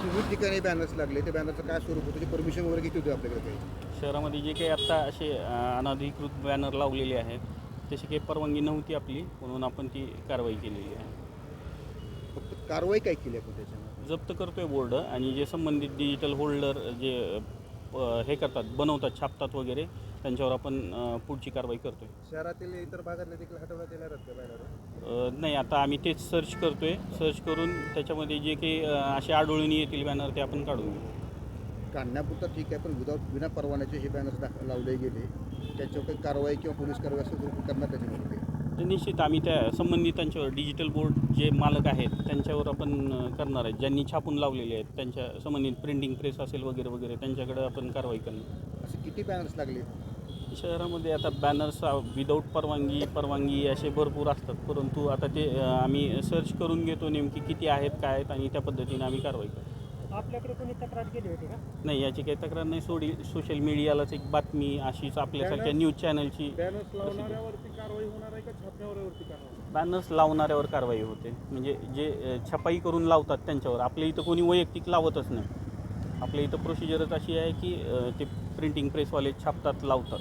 विविध ठिकाणी बॅनर्स लागले, ते बॅनरचं काय स्वरूप होतं, त्याची परमिशन वगैरे किती होती आपल्याकडे काही? शहरामध्ये जे काही आत्ता असे अनधिकृत बॅनर लावलेले आहेत तशी काही परवानगी नव्हती आपली, म्हणून आपण ती कारवाई केलेली आहे. फक्त कारवाई काय केली आपण त्याच्यामध्ये? जप्त करतोय बोर्ड, आणि जे संबंधित डिजिटल होल्डर जे हे करतात, बनवतात, छापतात वगैरे, त्यांच्यावर आपण पुढची कारवाई करतोय. शहरातील इतर भागातले देखील हटवण्यात येणार आहेत का बॅनर? नाही, आता आम्ही तेच सर्च करतोय. सर्च करून त्याच्यामध्ये जे काही असे आढळून येतील बॅनर ते आपण काढून घेऊ. काढण्यापुरतं ठीक आहे, पण विना परवान्याचे हे बॅनर्स लावले गेले, त्याच्यावर काही कारवाई किंवा पोलीस कारवाई असं स्वरूप करणार त्याच्यामध्ये? तर निश्चित आम्ही त्या संबंधितांच्यावर, डिजिटल बोर्ड जे मालक आहेत त्यांच्यावर आपण करणार आहेत. ज्यांनी छापून लावलेले आहेत त्यांच्या संबंधित प्रिंटिंग प्रेस असेल वगैरे वगैरे, त्यांच्याकडे आपण कारवाई करणार. असे किती बॅनर्स लागले? शहरामध्ये आता बॅनर्स विदाऊट परवानगी असे भरपूर असतात, परंतु आता ते आम्ही सर्च करून घेतो नेमकी किती आहेत, काय आहेत, आणि त्या पद्धतीने आम्ही कारवाई करतो. आपल्याकडे कोणी तक्रार केली होती का? नाही, याची काही तक्रार नाही. सोशल मीडियालाच एक बातमी अशीच आपल्यासारख्या न्यूज चॅनलची. बॅनर्स लावणाऱ्यावरती कारवाई होणार आहे का छापण्यावरती कारवाई? बॅनर्स लावणाऱ्यावर कारवाई होते, म्हणजे जे छपाई करून लावतात त्यांच्यावर. आपल्या इथं कोणी वैयक्तिक लावतच नाही. आपल्या इथं प्रोसिजरच अशी आहे की ते प्रिंटिंग प्रेसवाले छापतात, लावतात.